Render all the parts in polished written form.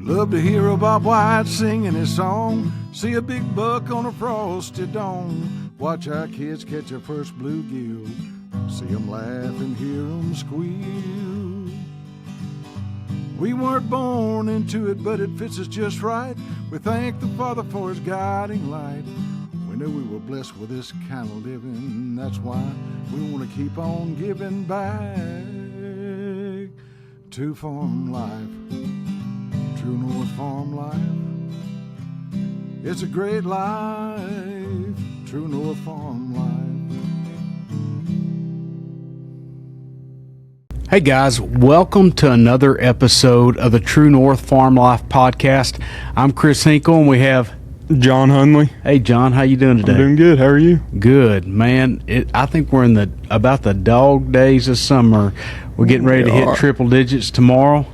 Love to hear a Bob White singing his song. See a big buck on a frosty dawn. Watch our kids catch their first bluegill. See them laugh and hear them squeal. We weren't born into it, but it fits us just right. We thank the Father for his guiding light. We knew we were blessed with this kind of living. That's why we want to keep on giving back to farm life. True North farm life. It's a great life. True North farm life. Hey guys, welcome to another episode of the True North Farm Life podcast. I'm Chris Hinkle and we have John Hundley. Hey John, how you doing today? I'm doing good. How are you? Good, man. I think we're in about the dog days of summer. We're getting ready to hit triple digits tomorrow.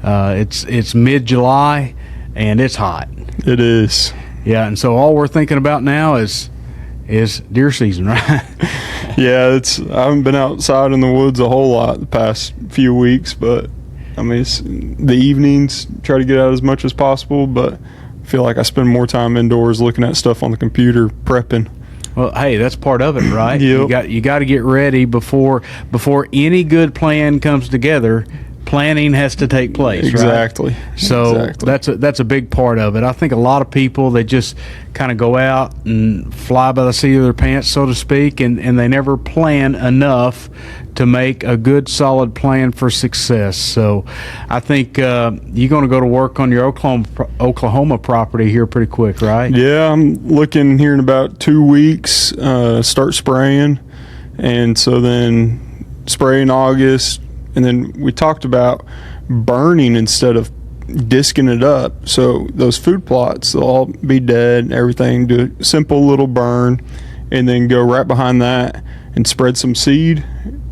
It's mid-July and it's hot. It is. Yeah, and so all we're thinking about now is deer season, right? Yeah, I haven't been outside in the woods a whole lot the past few weeks, but I mean, it's the evenings, try to get out as much as possible, but I feel like I spend more time indoors looking at stuff on the computer, prepping. Well, hey, that's part of it, right? Yep. You got to get ready before any good plan comes together. Planning has to take place, exactly. Right? So that's a big part of it. I think a lot of people, they just kind of go out and fly by the seat of their pants, so to speak, and they never plan enough to make a good, solid plan for success. So I think you're going to go to work on your Oklahoma property here pretty quick, right? Yeah, I'm looking here in about 2 weeks, start spraying, and so then spray in August. And then we talked about burning instead of disking it up. So those food plots, they'll all be dead, everything, do a simple little burn, and then go right behind that and spread some seed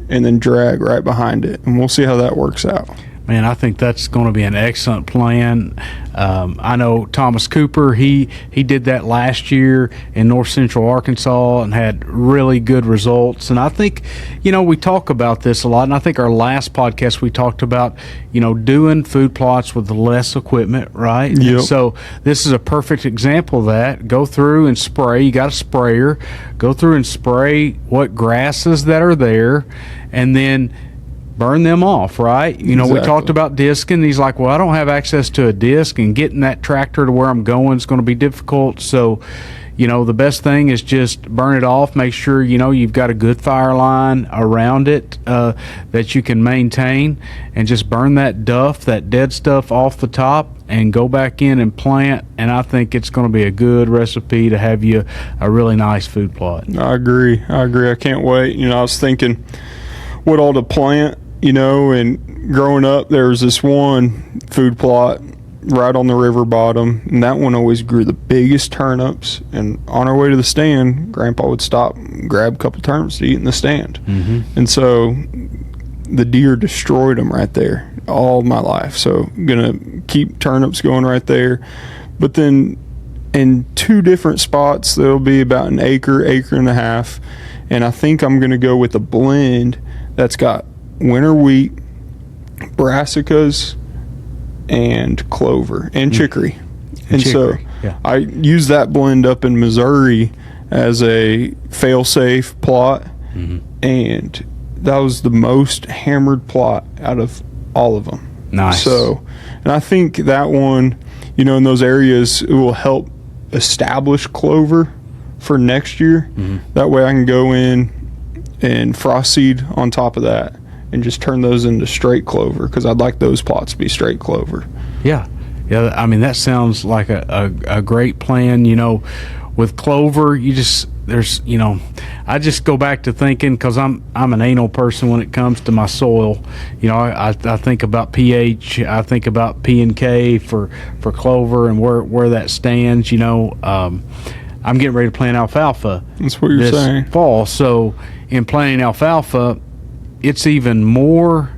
and then drag right behind it. And we'll see how that works out. Man, I think that's going to be an excellent plan. I know Thomas Cooper, he did that last year in north central Arkansas and had really good results. And I think, we talk about this a lot. And I think our last podcast we talked about, doing food plots with less equipment, right? Yep. And so this is a perfect example of that. Go through and spray. You got a sprayer. Go through and spray what grasses that are there, and then burn them off, right? Exactly. We talked about disking. He's like, well, I don't have access to a disc, and getting that tractor to where I'm going is going to be difficult. So, the best thing is just burn it off. Make sure, you've got a good fire line around it that you can maintain, and just burn that dead stuff off the top and go back in and plant. And I think it's going to be a good recipe to have you a really nice food plot. I agree. I can't wait. I was thinking what all to plant, and growing up, there was this one food plot right on the river bottom, and that one always grew the biggest turnips. And on our way to the stand, Grandpa would stop and grab a couple turnips to eat in the stand. Mm-hmm. And so the deer destroyed them right there all my life. So I'm going to keep turnips going right there. But then in 2 different spots, there'll be about an acre and a half. And I think I'm going to go with a blend that's got winter wheat, brassicas, and clover, and chicory. And so yeah. I use that blend up in Missouri as a fail-safe plot, and that was the most hammered plot out of all of them. Nice. So, and I think that one, in those areas, it will help establish clover for next year. That way I can go in and frost seed on top of that and just turn those into straight clover, because I'd like those plots to be straight clover. Yeah. I mean, that sounds like a great plan. With clover, I just go back to thinking, because I'm an anal person when it comes to my soil. I think about pH, I think about P and K for clover and where that stands. I'm getting ready to plant alfalfa. That's what you're saying. Fall. So in planting alfalfa, it's even more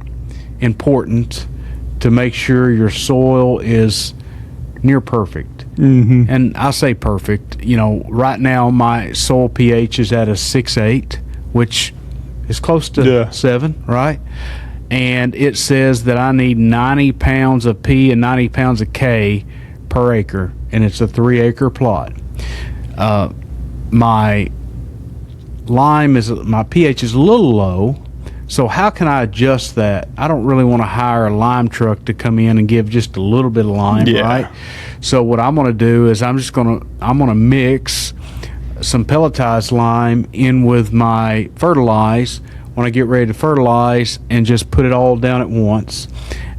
important to make sure your soil is near perfect. Mm-hmm. And I say perfect. Right now my soil pH is at a 6.8, which is close to 7, right? and it says that I need 90 pounds of P and 90 pounds of K per acre, and it's a 3-acre plot. My pH is a little low, so how can I adjust that? I don't really want to hire a lime truck to come in and give just a little bit of lime, right? So what I'm going to do is I'm going to mix some pelletized lime in with my fertilize when I get ready to fertilize, and just put it all down at once,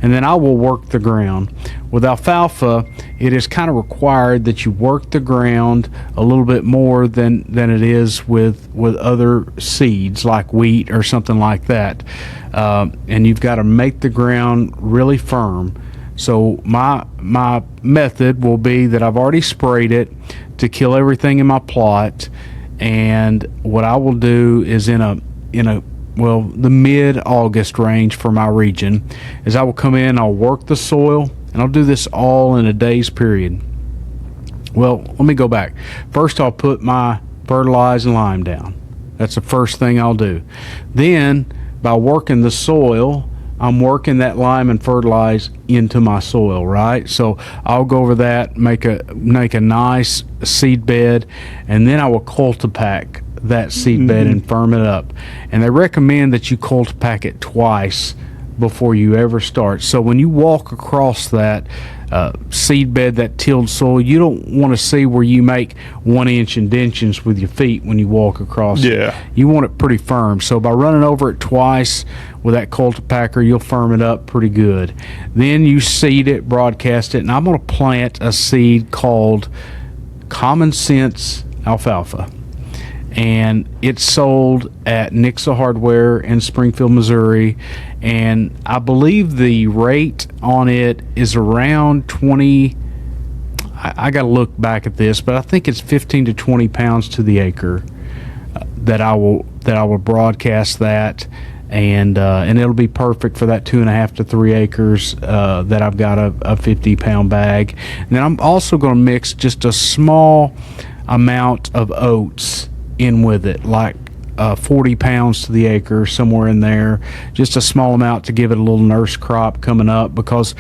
and then I will work the ground. With alfalfa, it is kind of required that you work the ground a little bit more than it is with other seeds like wheat or something like that, and you've got to make the ground really firm. So my method will be that I've already sprayed it to kill everything in my plot, and what I will do is in the mid-August range for my region, is I will come in, I'll work the soil, and I'll do this all in a day's period. Well, let me go back. First, I'll put my fertilized lime down. That's the first thing I'll do. Then, by working the soil, I'm working that lime and fertilize into my soil, right? So I'll go over that, make a nice seed bed, and then I will cultipack that seed bed and firm it up. And they recommend that you cultipack it twice before you ever start. So when you walk across that seed bed, that tilled soil, you don't want to see where you make 1-inch indentions with your feet when you walk across it. You want it pretty firm. So by running over it twice with that cultipacker, you'll firm it up pretty good. Then you seed it, broadcast it, and I'm going to plant a seed called Common Sense Alfalfa. And it's sold at Nixa Hardware in Springfield, Missouri, and I believe the rate on it is around 20. I got to look back at this, but I think it's 15 to 20 pounds to the acre that I will broadcast that, and it'll be perfect for that 2.5 to 3 acres that I've got a 50-pound bag. And then I'm also going to mix just a small amount of oats in with it, like 40 pounds to the acre, somewhere in there, just a small amount to give it a little nurse crop coming up, because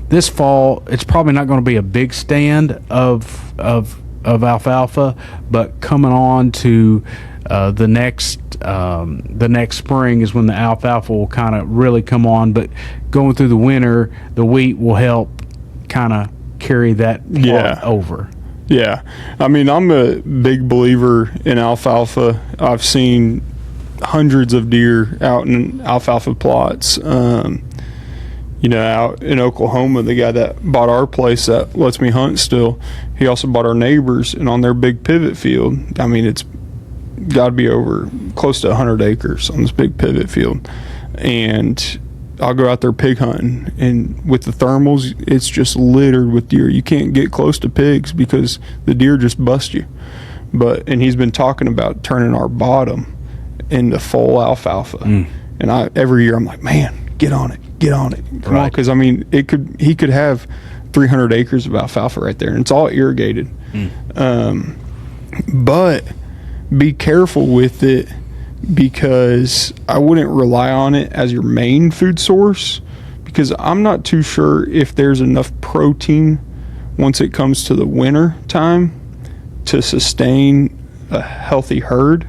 this fall it's probably not going to be a big stand of alfalfa, but coming on to the next spring is when the alfalfa will kind of really come on. But going through the winter, the wheat will help kind of carry that plot over. Yeah, I mean, I'm a big believer in alfalfa. I've seen hundreds of deer out in alfalfa plots. Out in Oklahoma, the guy that bought our place that lets me hunt still, he also bought our neighbors, and on their big pivot field, I mean, it's got to be over close to 100 acres on this big pivot field. And I'll go out there pig hunting, and with the thermals, it's just littered with deer. You can't get close to pigs because the deer just bust you. And he's been talking about turning our bottom into full alfalfa. And every year I'm like, man, get on it, come on, because I mean, he could have 300 acres of alfalfa right there, and it's all irrigated. But be careful with it, because I wouldn't rely on it as your main food source, because I'm not too sure if there's enough protein once it comes to the winter time to sustain a healthy herd.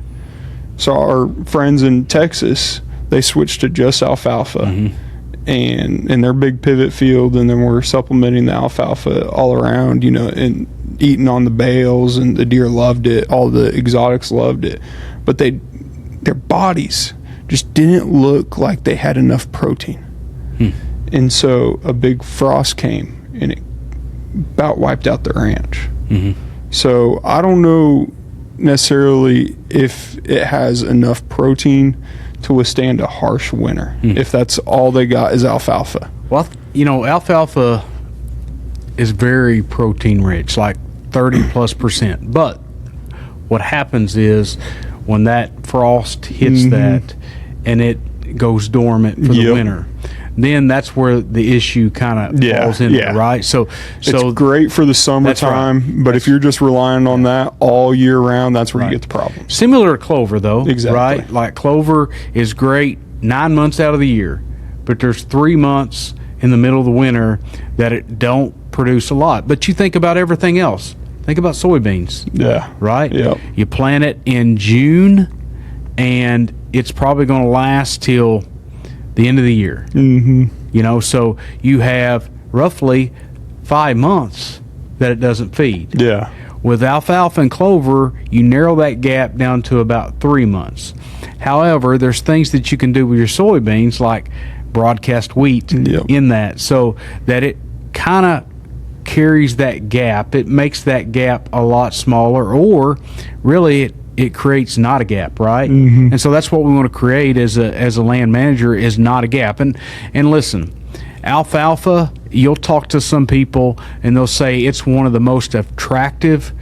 So our friends in Texas, they switched to just alfalfa, and in their big pivot field, and then we're supplementing the alfalfa all around, and eating on the bales, and the deer loved it, all the exotics loved it, but their bodies just didn't look like they had enough protein. And so a big frost came, and it about wiped out the ranch. So I don't know necessarily if it has enough protein to withstand a harsh winter, if that's all they got is alfalfa. Well, alfalfa is very protein rich, like 30+%. But what happens is when that frost hits that and it goes dormant for the winter, then that's where the issue kind of falls into, right? So it's great for the summertime, but if you're just relying on that all year round, that's where you get the problem. Similar to clover, though, exactly. Right? Like clover is great 9 months out of the year, but there's 3 months in the middle of the winter that it don't produce a lot. But you think about everything else. Think about soybeans. Yeah. Right? Yep. You plant it in June, and it's probably going to last till the end of the year. Mm-hmm. So you have roughly 5 months that it doesn't feed. Yeah. With alfalfa and clover, you narrow that gap down to about 3 months. However, there's things that you can do with your soybeans, like broadcast wheat in that, so that it kind of carries that gap. It makes that gap a lot smaller, or really it creates not a gap, right? Mm-hmm. And so that's what we want to create as a land manager, is not a gap. And listen, alfalfa, you'll talk to some people and they'll say it's one of the most attractive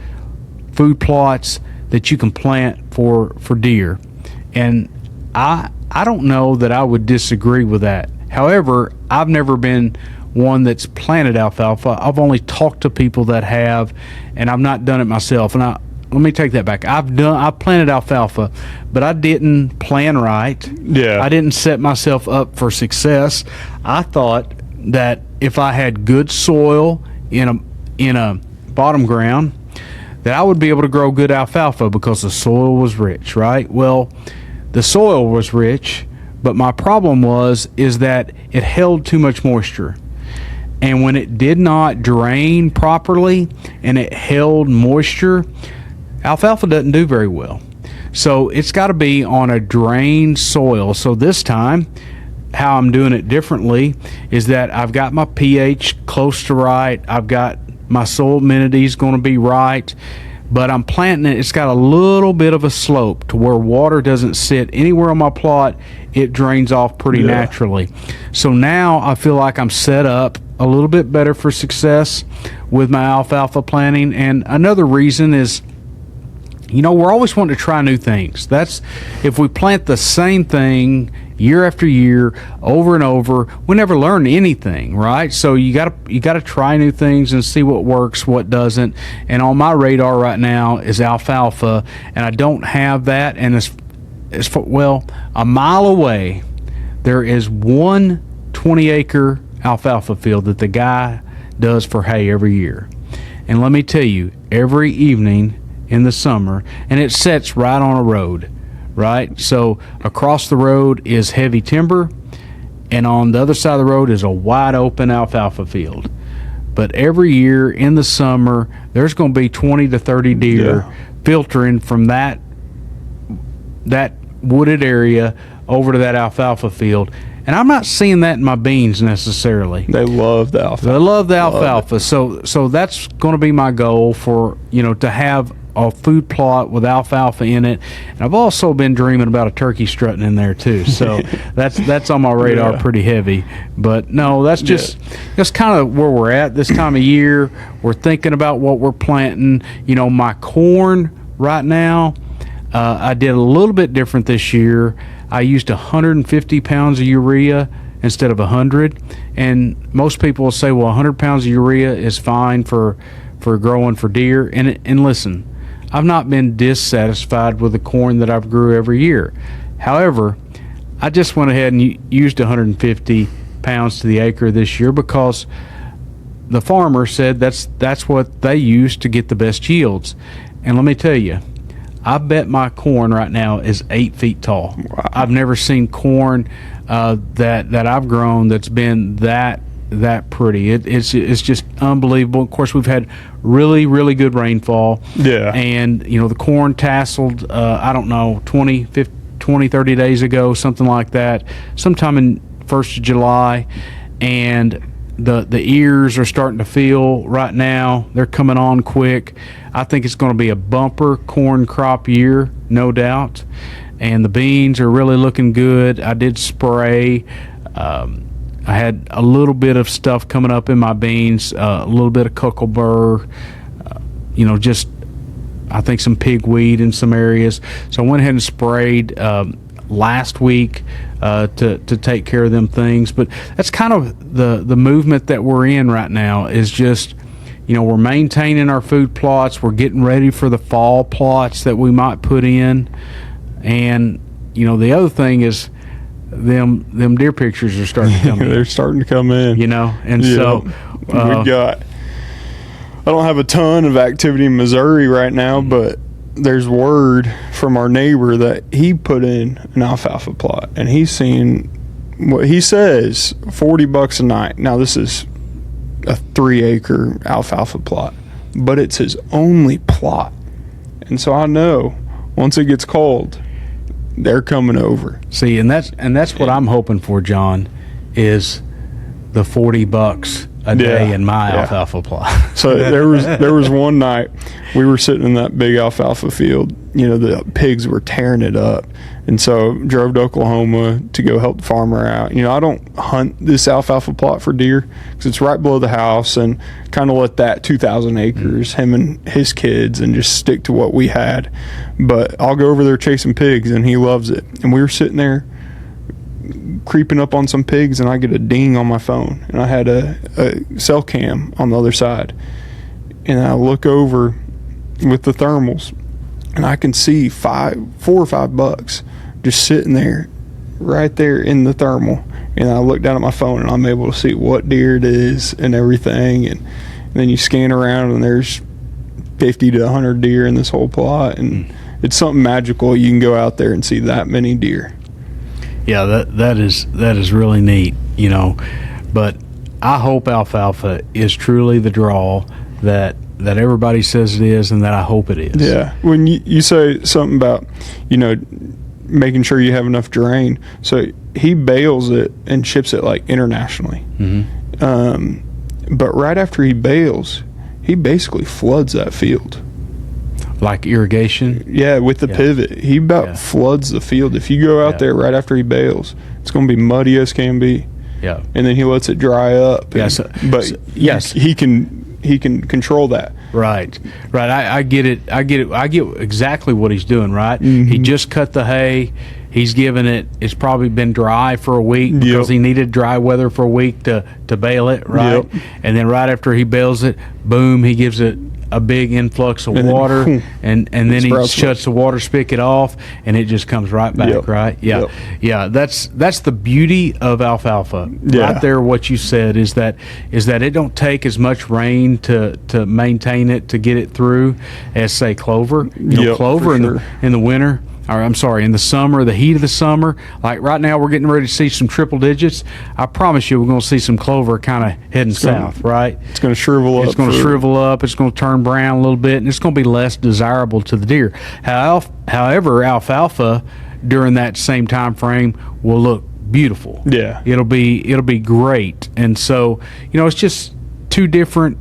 food plots that you can plant for deer. And I don't know that I would disagree with that. However, I've never been one that's planted alfalfa. I've only talked to people that have, and I've not done it myself. And let me take that back. I planted alfalfa, but I didn't plan right. Yeah. I didn't set myself up for success. I thought that if I had good soil in a bottom ground, that I would be able to grow good alfalfa because the soil was rich, right? Well, the soil was rich, but my problem is that it held too much moisture. And when it did not drain properly and it held moisture, alfalfa doesn't do very well. So it's got to be on a drained soil. So this time, how I'm doing it differently is that I've got my pH close to right. I've got my soil amenities going to be right. But I'm planting it, it's got a little bit of a slope to where water doesn't sit anywhere on my plot. It drains off pretty naturally. So now I feel like I'm set up a little bit better for success with my alfalfa planting. And another reason is, we're always wanting to try new things. That's, if we plant the same thing year after year, over and over, we never learn anything, right? So you gotta try new things and see what works, what doesn't. And on my radar right now is alfalfa, and I don't have that. And a mile away, there is one 20-acre alfalfa field that the guy does for hay every year. And let me tell you, every evening in the summer, and it sits right on a road, right? So across the road is heavy timber, and on the other side of the road is a wide open alfalfa field. But every year in the summer, there's going to be 20 to 30 deer filtering from that wooded area over to that alfalfa field. And I'm not seeing that in my beans necessarily. They love the alfalfa. They love the alfalfa. So that's going to be my goal for, to have a food plot with alfalfa in it. And I've also been dreaming about a turkey strutting in there too. So that's on my radar pretty heavy. But no, that's that's kind of where we're at this time of year. We're thinking about what we're planting. My corn right now, I did a little bit different this year. I used 150 pounds of urea instead of 100. And most people will say, well, 100 pounds of urea is fine for growing for deer. And listen, I've not been dissatisfied with the corn that I've grew every year. However, I just went ahead and used 150 pounds to the acre this year because the farmer said that's what they use to get the best yields. And let me tell you, I bet my corn right now is 8 feet tall. Wow. I've never seen corn that I've grown that's been that pretty. It's just unbelievable. Of course, we've had really, really good rainfall. Yeah. And, the corn tasseled, I don't know, 20, 30 days ago, something like that, sometime in 1st of July. And the ears are starting to feel right now. They're coming on quick. I think it's going to be a bumper corn crop year, no doubt. And the beans are really looking good. I did spray. I had a little bit of stuff coming up in my beans, a little bit of cocklebur, just I think some pigweed in some areas. So I went ahead and sprayed last week to take care of them things. But that's kind of the movement that we're in right now is just, we're maintaining our food plots. We're getting ready for the fall plots that we might put in. And, the other thing is them deer pictures are starting to come in. They're starting to come in. And so we got. I don't have a ton of activity in Missouri right now, but there's word from our neighbor that he put in an alfalfa plot, and he's seen what he says $40 a night. Now this is a 3-acre alfalfa plot, but it's his only plot, and so I know once it gets cold, they're coming over. See, and that's what I'm hoping for, John, is the $40 a day in my alfalfa plot. So there was one night we were sitting in that big alfalfa field. The pigs were tearing it up, and so drove to Oklahoma to go help the farmer out. I don't hunt this alfalfa plot for deer because it's right below the house, and kind of let that 2,000 acres, him and his kids, and just stick to what we had. But I'll go over there chasing pigs, and he loves it. And we were sitting there creeping up on some pigs, and I get a ding on my phone, and I had a cell cam on the other side, and I look over with the thermals, and I can see 4 or 5 bucks just sitting there right there in the thermal, and I look down at my phone, and I'm able to see what deer it is and everything, and then you scan around, and there's 50 to 100 deer in this whole plot, and it's something magical. You can go out there and see that many deer. Yeah, that is really neat, but I hope alfalfa is truly the draw that everybody says it is, and that I hope it is. Yeah. When you say something about, making sure you have enough drain, so he bales it and ships it like internationally. But right after he bales, he basically floods that field. Like irrigation? Yeah, with the pivot. He about floods the field. If you go out there right after he bales, it's going to be muddy as can be. Yeah. And then he lets it dry up. Yes. He can control that. Right. I get it. I get exactly what he's doing, right? Mm-hmm. He just cut the hay. He's given it, it's probably been dry for a week because he needed dry weather for a week to bale it, right? Yep. And then right after he bales it, boom, he gives it a big influx of water, and then he shuts the water spigot off, and it just comes right back, right? Yeah. That's the beauty of alfalfa. Right there, what you said is that it don't take as much rain to maintain it, to get it through, as say clover. Clover in the winter. Or I'm sorry, in the summer, the heat of the summer, like right now we're getting ready to see some triple digits. I promise you we're going to see some clover kind of heading south, right? It's going to shrivel up. It's going to shrivel up. It's going to turn brown a little bit, and it's going to be less desirable to the deer. However, alfalfa during that same time frame will look beautiful. Yeah. It'll be great. And so, it's just two different...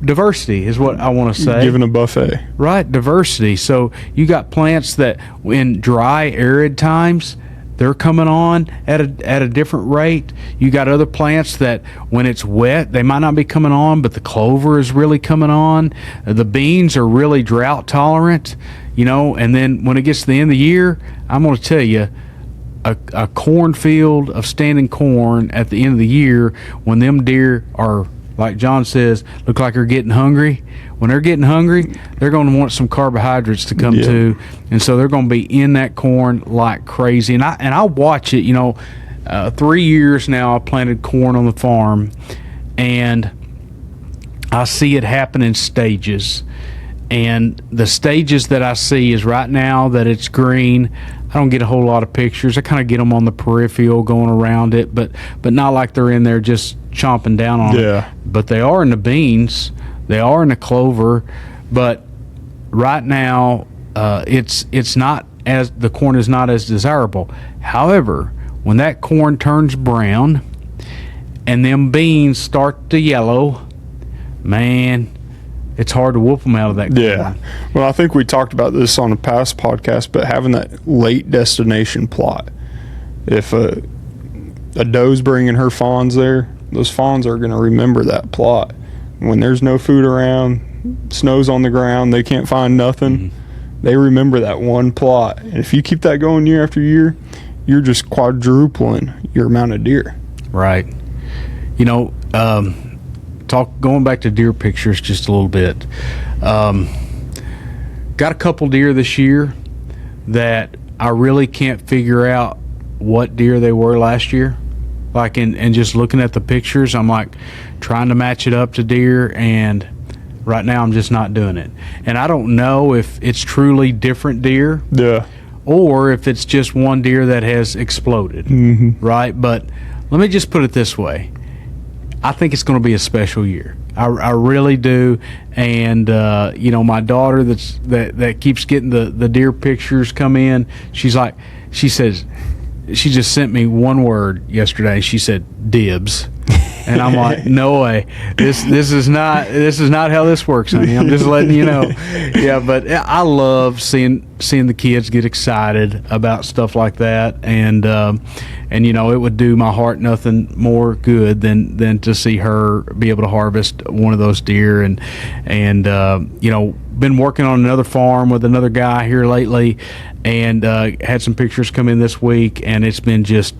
Diversity is what I want to say. Given a buffet. Right, diversity. So you got plants that in dry, arid times, they're coming on at a different rate. You got other plants that when it's wet, they might not be coming on, but the clover is really coming on. The beans are really drought tolerant, and then when it gets to the end of the year, I'm going to tell you, a cornfield of standing corn at the end of the year, when them deer are, like John says, look like they're getting hungry. When they're getting hungry, they're going to want some carbohydrates to come to, and so they're going to be in that corn like crazy. And I watch it. 3 years now I planted corn on the farm, and I see it happen in stages. And the stages that I see is right now that it's green. I don't get a whole lot of pictures. I kind of get them on the peripheral going around it, but not like they're in there just chomping down on it. But they are in the beans. They are in the clover. But right now, it's not as the corn is not as desirable. However, when that corn turns brown and them beans start to yellow, man, it's hard to whoop them out of that corn. Yeah. Well, I think we talked about this on a past podcast, but having that late destination plot, if a doe's bringing her fawns there, those fawns are going to remember that plot. When there's no food around, snow's on the ground, they can't find nothing, they remember that one plot. And if you keep that going year after year, you're just quadrupling your amount of deer. Right. Going back to deer pictures just a little bit. Got a couple deer this year that I really can't figure out what deer they were last year. Like, and just looking at the pictures, I'm like trying to match it up to deer, and right now I'm just not doing it. And I don't know if it's truly different deer, Yeah. or if it's just one deer that has exploded, right? But let me just put it this way. I think it's going to be a special year. I really do. And, you know, my daughter that keeps getting the deer pictures come in, she says, she just sent me one word yesterday. She said, dibs. And I'm like, no way. This is not how this works, honey. I'm just letting you know. Yeah, but I love seeing the kids get excited about stuff like that, and you know, it would do my heart nothing more good than to see her be able to harvest one of those deer, and you know, been working on another farm with another guy here lately, and had some pictures come in this week, and it's been just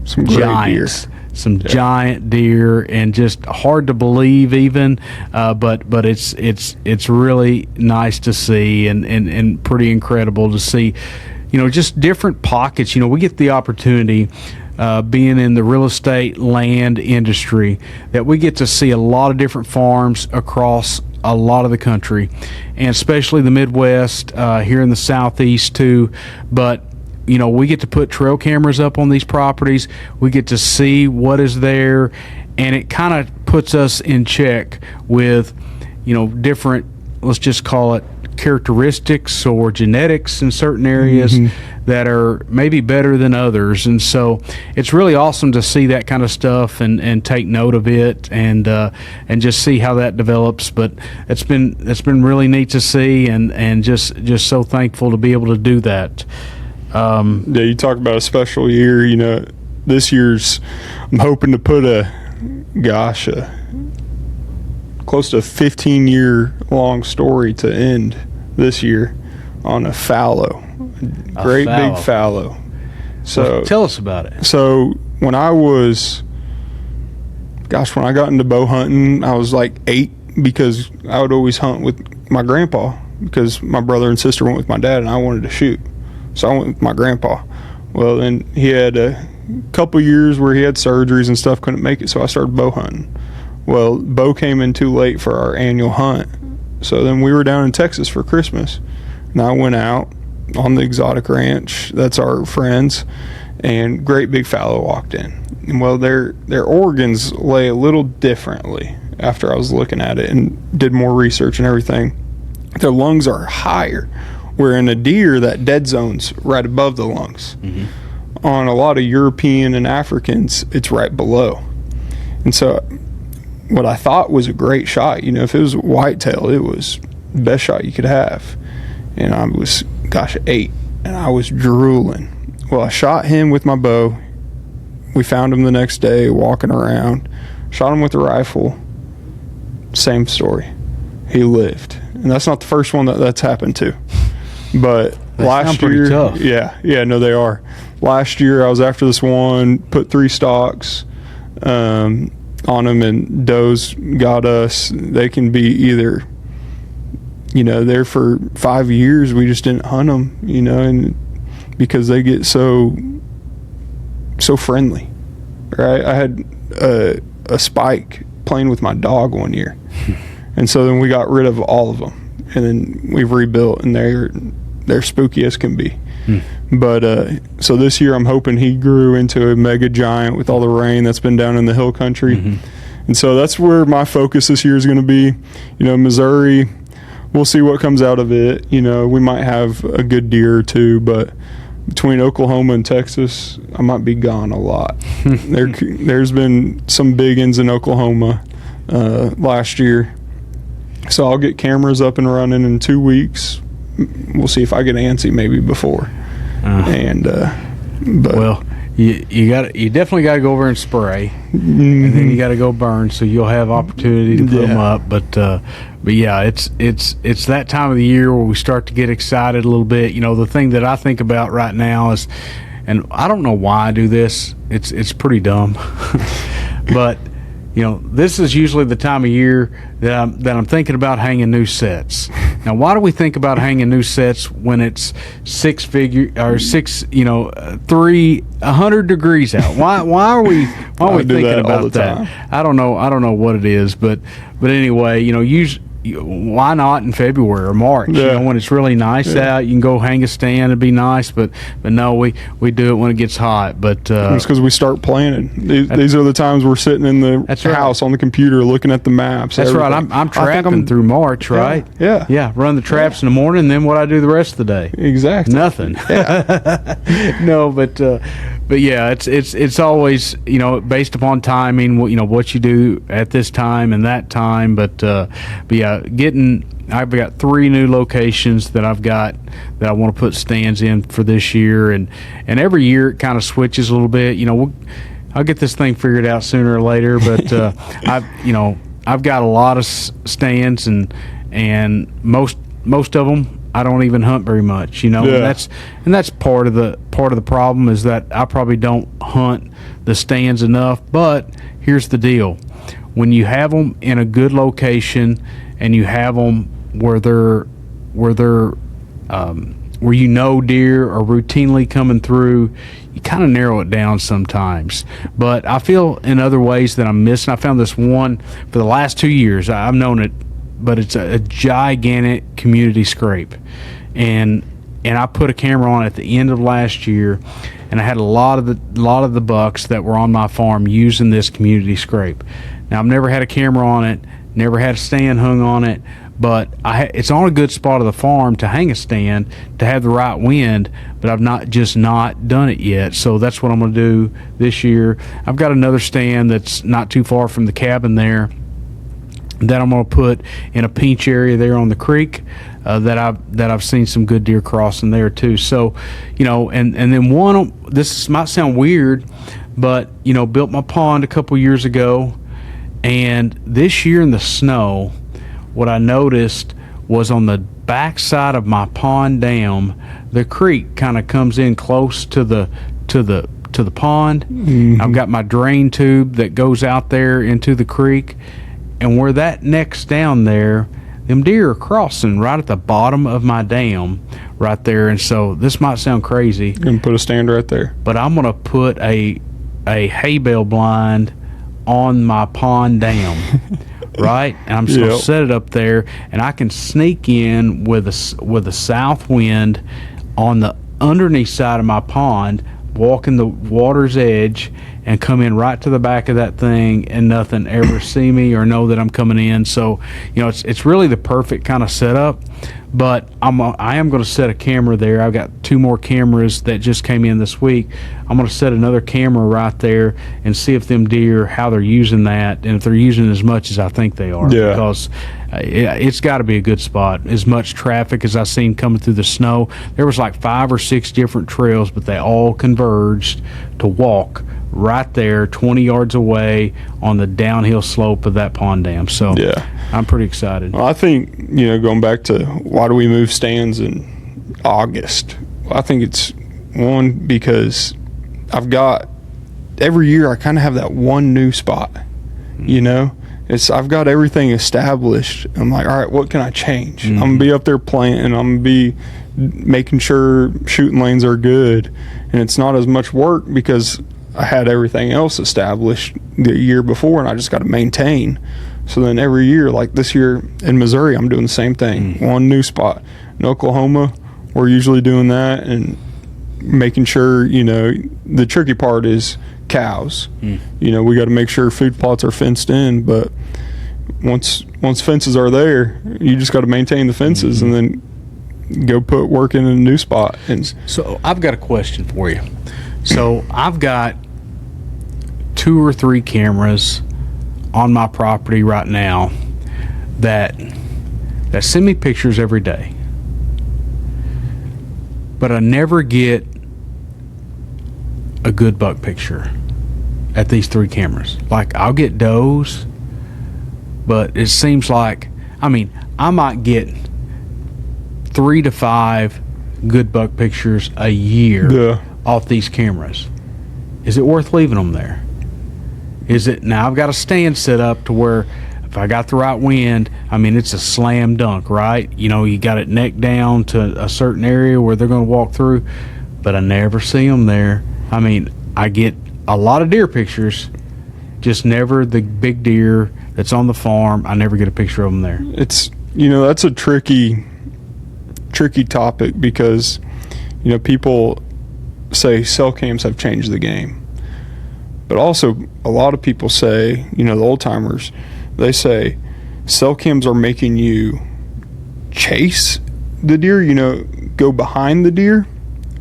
Some great giants. deer. Some giant deer, and just hard to believe even, but it's really nice to see, and pretty incredible to see, you know, just different pockets. You know, we get the opportunity, being in the real estate land industry, that we get to see a lot of different farms across a lot of the country, and especially the Midwest, here in the Southeast too. But you know, we get to put trail cameras up on these properties. We get to see what is there, and it kind of puts us in check with, you know, different, let's just call it characteristics or genetics in certain areas that are maybe better than others. And so it's really awesome to see that kind of stuff and take note of it, and just see how that develops. But it's been really neat to see, and just so thankful to be able to do that. Yeah, you talk about a special year. You know, this year's, I'm hoping to put a close to 15-year long story to end this year on a fallow, big fallow. So well, tell us about it. So when I got into bow hunting, I was like 8, because I would always hunt with my grandpa, because my brother and sister went with my dad and I wanted to shoot. So I went with my grandpa. Well, then he had a couple years where he had surgeries and stuff, couldn't make it, so I started bow hunting. Well, bow came in too late for our annual hunt. So then we were down in Texas for Christmas, and I went out on the exotic ranch, that's our friends, and great big fallow walked in. And well, their organs lay a little differently after I was looking at it and did more research and everything. Their lungs are higher, where in a deer, that dead zone's right above the lungs. On a lot of European and Africans, it's right below. And so what I thought was a great shot, you know, if it was a whitetail, it was the best shot you could have. And I was, 8, and I was drooling. Well, I shot him with my bow. We found him the next day walking around. Shot him with a rifle. Same story. He lived. And that's not the first one that's happened to. But They last sound year, pretty tough. yeah, no, they are. Last year, I was after this one, put 3 stalks on them, and does got us. They can be either, you know, there for 5 years. We just didn't hunt them, you know, and because they get so friendly, right? I had a spike playing with my dog one year, and so then we got rid of all of them, and then we've rebuilt, and they're spooky as can be. But so this year I'm hoping he grew into a mega giant with all the rain that's been down in the hill country. And so that's where my focus this year is going to be. You know, Missouri, we'll see what comes out of it. You know, we might have a good deer or two, but between Oklahoma and Texas, I might be gone a lot. There's been some big ins in Oklahoma last year. So I'll get cameras up and running in 2 weeks. We'll see if I get antsy maybe before. But Well, you definitely got to go over and spray, and then you got to go burn, so you'll have opportunity to put them up. But yeah, it's that time of the year where we start to get excited a little bit. You know, the thing that I think about right now is, and I don't know why I do this. It's pretty dumb, but you know, this is usually the time of year that I'm thinking about hanging new sets. Now, why do we think about hanging new sets when it's 100 degrees out? Why are we thinking about that? I don't know what it is, but anyway, why not in February or March? Yeah. When it's really nice out, you can go hang a stand. It'd be nice, but no, we do it when it gets hot. But it's because we start planning. These are the times we're sitting in the house on the computer looking at the maps. That's right. I'm trapping through March, right? Yeah. Run the traps in the morning, and then what I do the rest of the day? Exactly. Nothing. Yeah. No, but yeah, it's always based upon timing. What you do at this time and that time. But yeah, I've got 3 new locations that I want to put stands in for this year, and every year it kind of switches a little bit. I'll get this thing figured out sooner or later, but I've got a lot of stands, and most of them I don't even hunt very much, and that's part of the problem is that I probably don't hunt the stands enough. But here's the deal: when you have them in a good location and you have them where deer are routinely coming through, you kind of narrow it down sometimes. But I feel in other ways that I'm missing. I found this one for the last 2 years. I've known it, but it's a gigantic community scrape, and I put a camera on it at the end of last year, and I had a lot of the bucks that were on my farm using this community scrape. Now, I've never had a camera on it, never had a stand hung on it, but it's on a good spot of the farm to hang a stand, to have the right wind, but I've not done it yet. So that's what I'm going to do this year. I've got another stand that's not too far from the cabin there that I'm going to put in a pinch area there on the creek that I've seen some good deer crossing there too. So, and then this might sound weird, but built my pond a couple years ago, and this year in the snow, what I noticed was on the backside of my pond dam, the creek kind of comes in close to the pond. Mm-hmm. I've got my drain tube that goes out there into the creek, and where that necks down there, them deer are crossing right at the bottom of my dam right there. And so this might sound crazy. You can put a stand right there. But I'm going to put a hay bale blind on my pond dam. Right, and I'm just going to set it up there, and I can sneak in with a south wind on the underneath side of my pond, walking the water's edge, and come in right to the back of that thing, and nothing ever see me or know that I'm coming in. So, it's really the perfect kind of setup. But I am going to set a camera there. I've got 2 more cameras that just came in this week. I'm going to set another camera right there and see if them deer, how they're using that, and if they're using as much as I think they are. Yeah. Because it's got to be a good spot. As much traffic as I've seen coming through the snow. There was like 5 or 6 different trails, but they all converged to walk right there 20 yards away on the downhill slope of that pond dam. So yeah, I'm pretty excited. Well, I think, going back to why do we move stands in August? I think it's one because every year I kind of have that one new spot, I've got everything established. I'm like, all right, what can I change? Mm-hmm. I'm going to be up there planting. I'm going to be making sure shooting lanes are good. And it's not as much work because I had everything else established the year before, and I just got to maintain. So then every year, like this year in Missouri, I'm doing the same thing. One new spot. In Oklahoma, we're usually doing that and making sure, the tricky part is cows. We got to make sure food plots are fenced in, but once fences are there, you just got to maintain the fences and then go put work in a new spot. And so I've got a question for you. So I've got 2 or 3 cameras on my property right now that send me pictures every day, but I never get a good buck picture at these 3 cameras. Like, I'll get does, but it seems like, I might get 3 to 5 good buck pictures a year off these cameras. Is it worth leaving them there? Is it? Now I've got a stand set up to where if I got the right wind, I mean, it's a slam dunk, right? You know, you got it neck down to a certain area where they're going to walk through, but I never see them there. I mean, I get a lot of deer pictures, just never the big deer that's on the farm. I never get a picture of them there. It's, you know, that's a tricky topic because, you know, people say cell cams have changed the game. But also, a lot of people say, you know, the old timers, they say cell cams are making you chase the deer, you know, go behind the deer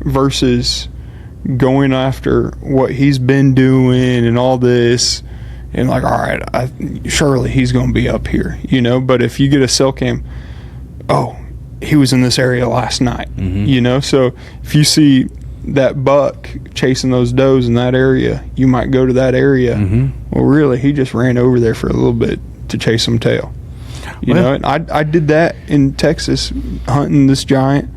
versus going after what he's been doing and all this. And like, all right, surely he's going to be up here, you know. But if you get a cell cam, oh, he was in this area last night, you know. So if you see that buck chasing those does in that area, you might go to that area. Well, really, he just ran over there for a little bit to chase some tail. You know, and I did that in Texas hunting this giant.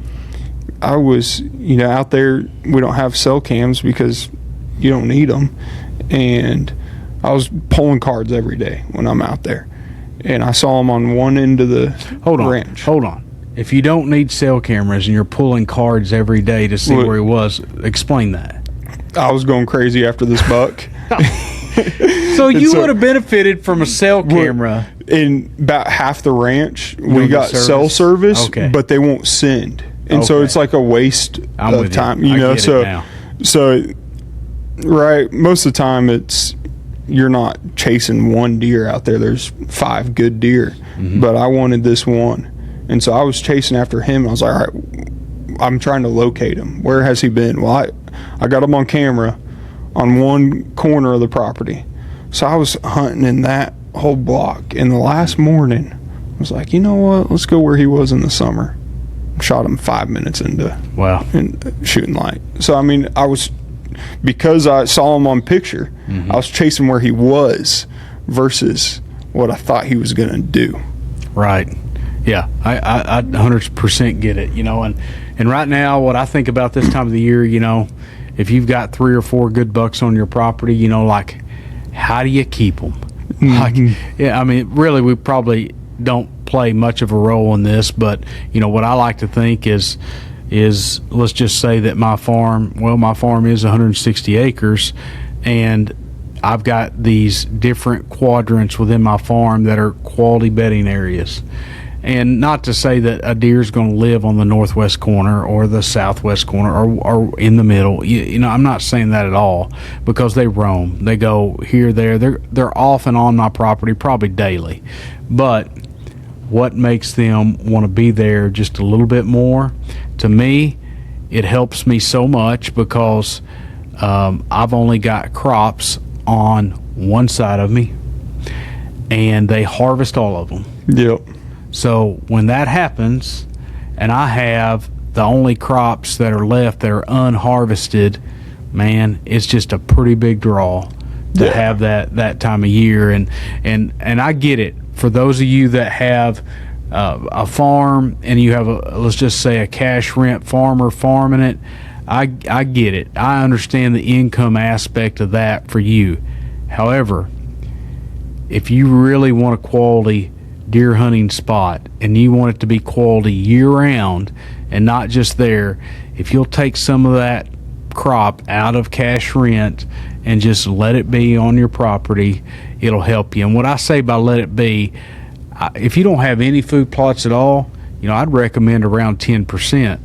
I was, you know, out there. We don't have cell cams because you don't need them, and I was pulling cards every day when I'm out there, and I saw him on one end of the ranch. Hold on. If you don't need cell cameras and you're pulling cards every day to see where he was, explain that. I was going crazy after this buck. So you would have benefited from a cell camera. In about half the ranch, we got cell service, but they won't send. And so it's like a waste of time. You know, so right, most of the time you're not chasing one deer out there. There's 5 good deer, but I wanted this one. And so I was chasing after him. And I was like, all right, I'm trying to locate him. Where has he been? Well, I got him on camera on one corner of the property. So I was hunting in that whole block. And the last morning, I was like, you know what? Let's go where he was in the summer. Shot him 5 minutes into shooting light. So, I mean, because I saw him on picture, I was chasing where he was versus what I thought he was going to do. Right. Yeah, I 100% get it, you know, and right now what I think about this time of the year, you know, if you've got 3 or 4 good bucks on your property, you know, like, how do you keep them? Like, yeah, I mean, really, we probably don't play much of a role in this, but, you know, what I like to think is let's just say that my farm is 160 acres, and I've got these different quadrants within my farm that are quality bedding areas. And not to say that a deer is going to live on the northwest corner or the southwest corner or in the middle. You know, I'm not saying that at all, because they roam. They go here, there. They're off and on my property probably daily. But what makes them want to be there just a little bit more? To me, it helps me so much because I've only got crops on one side of me, and they harvest all of them. Yep. So when that happens, and I have the only crops that are left that are unharvested, man, it's just a pretty big draw to have that time of year. And I get it. For those of you that have a farm and you have let's just say a cash rent farmer farming it, I get it. I understand the income aspect of that for you. However, if you really want a quality deer hunting spot and you want it to be quality year round and not just there, if you'll take some of that crop out of cash rent and just let it be on your property, it'll help you. And what I say by let it be, if you don't have any food plots at all, you know, I'd recommend around 10%.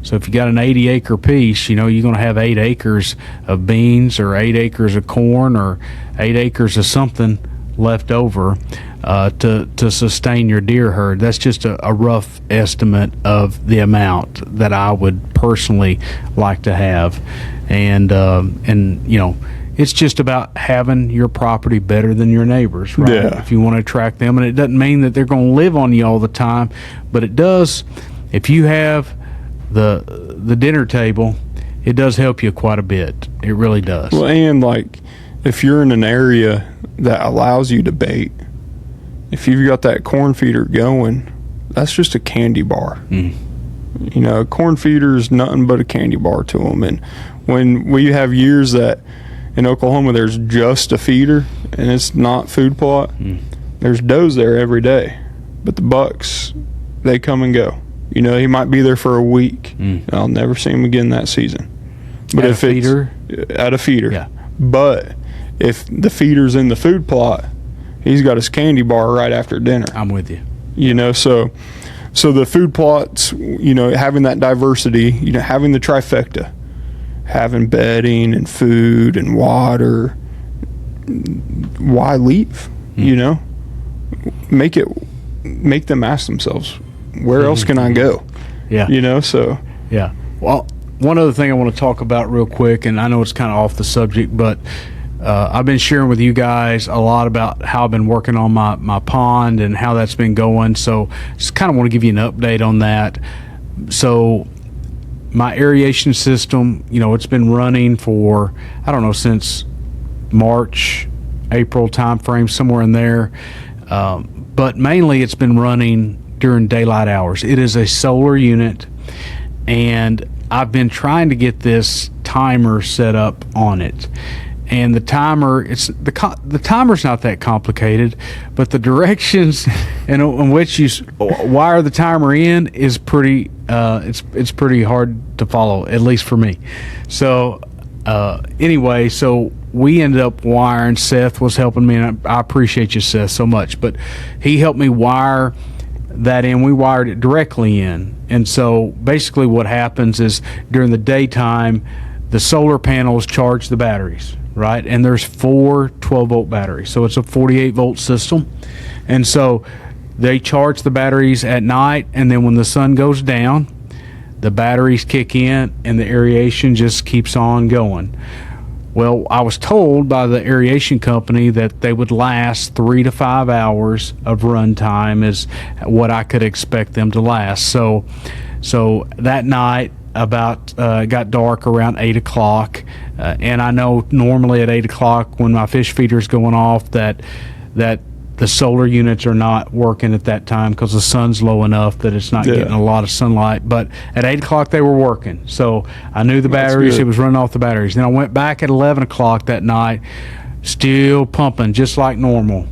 So if you got an 80-acre piece, you know, you're going to have 8 acres of beans or 8 acres of corn or 8 acres of something left over to sustain your deer herd. That's just a rough estimate of the amount that I would personally like to have. And you know, it's just about having your property better than your neighbors, right? Yeah. If you want to attract them. And it doesn't mean that they're going to live on you all the time, but it does, if you have the dinner table, it does help you quite a bit. It really does. Well, and like if you're in an area that allows you to bait, if you've got that corn feeder going, that's just a candy bar. You know, a corn feeder is nothing but a candy bar to them. And when we have years that in Oklahoma there's just a feeder and it's not food plot, There's does there every day, but the bucks, they come and go. You know, he might be there for a week. I'll never see him again that season. But At a feeder? At a feeder. Yeah. But if the feeder's in the food plot, he's got his candy bar right after dinner. I'm with you. You know, so the food plots, you know, having that diversity, you know, having the trifecta, having bedding and food and water, why leave? You know, make them ask themselves, where else can I go? Yeah. You know, so. Yeah. Well, one other thing I want to talk about real quick, and I know it's kind of off the subject, but I've been sharing with you guys a lot about how I've been working on my pond and how that's been going. So just kind of want to give you an update on that. So my aeration system, you know, it's been running for, I don't know, since March, April time frame, somewhere in there. But mainly it's been running during daylight hours. It is a solar unit, and I've been trying to get this timer set up on it. And the timer, the timer's not that complicated, but the directions in which you wire the timer in is pretty. It's pretty hard to follow, at least for me. So anyway, so we ended up wiring. Seth was helping me, and I appreciate you, Seth, so much. But he helped me wire that in. We wired it directly in, and so basically what happens is during the daytime, the solar panels charge the batteries. Right, and there's 4 12-volt batteries, so it's a 48-volt system, and so they charge the batteries at night, and then when the sun goes down, the batteries kick in, and the aeration just keeps on going. Well, I was told by the aeration company that they would last 3 to 5 hours of run time is what I could expect them to last. So that night, about got dark around 8 o'clock, and I know normally at 8 o'clock when my fish feeder's going off that the solar units are not working at that time because the sun's low enough that it's not getting a lot of sunlight. But at 8 o'clock they were working, so I knew the batteries, it was running off the batteries. Then I went back at 11 o'clock that night, still pumping just like normal.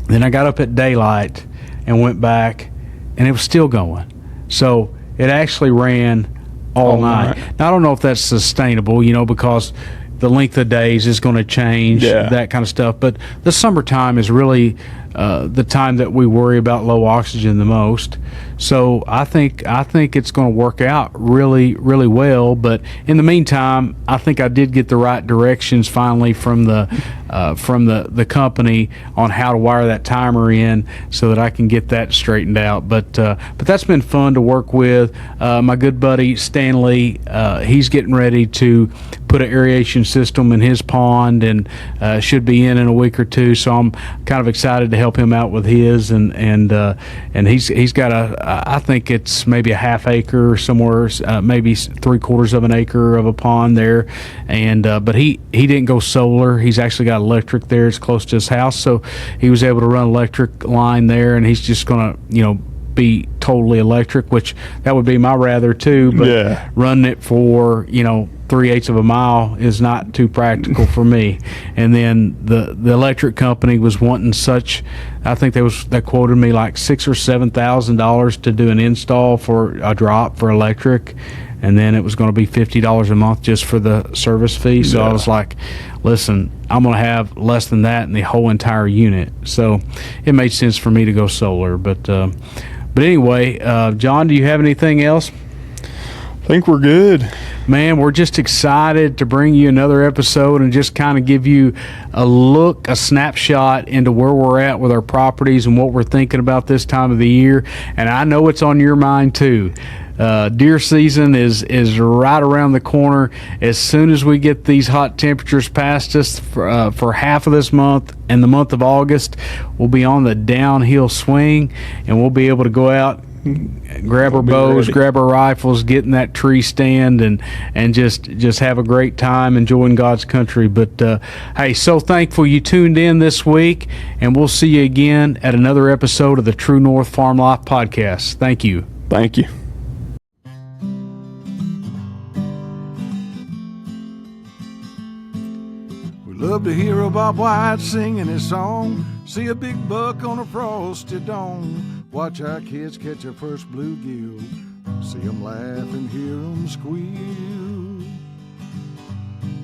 Then I got up at daylight and went back, and it was still going. So it actually ran all night. Now, I don't know if that's sustainable, you know, because the length of days is going to change, that kind of stuff. But the summertime is really the time that we worry about low oxygen the most. So I think it's going to work out really, really well. But in the meantime, I think I did get the right directions finally from the company on how to wire that timer in so that I can get that straightened out. But that's been fun to work with. My good buddy Stanley, he's getting ready to put an aeration system in his pond and should be in a week or two. So I'm kind of excited to help him out with his, and he's got I think it's maybe a half acre or somewhere, maybe 3/4 of an acre of a pond there, and but he didn't go solar. He's actually got electric there. It's close to his house, so he was able to run electric line there, and he's just gonna be totally electric, which that would be my rather too, but running it for 3/8 of a mile is not too practical for me. And then the electric company was wanting I think they quoted me like $6,000 or $7,000 to do an install for a drop for electric, and then it was going to be $50 a month just for the service fee. So I was like, listen, I'm going to have less than that in the whole entire unit. So it made sense for me to go solar. But anyway, John, do you have anything else? I think we're good. Man, we're just excited to bring you another episode and just kind of give you a snapshot into where we're at with our properties and what we're thinking about this time of the year. And I know it's on your mind too. Deer season is right around the corner. As soon as we get these hot temperatures past us for half of this month and the month of August, we'll be on the downhill swing, and we'll be able to go out, grab our bows, grab our rifles, get in that tree stand, and just have a great time enjoying God's country. But hey, so thankful you tuned in this week, and we'll see you again at another episode of the True North Farm Life Podcast. Thank you. Thank you. We love to hear Bob White singing his song. See a big buck on a frosty dawn. Watch our kids catch their first bluegill. See 'em laugh and hear 'em squeal.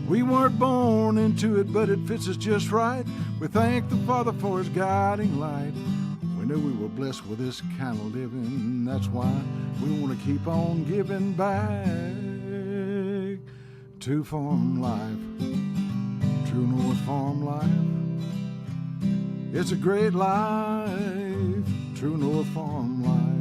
We weren't born into it, but it fits us just right. We thank the Father for his guiding light. We knew we were blessed with this kind of living. That's why we want to keep on giving back to farm life. True North farm life. It's a great life. True North farm life.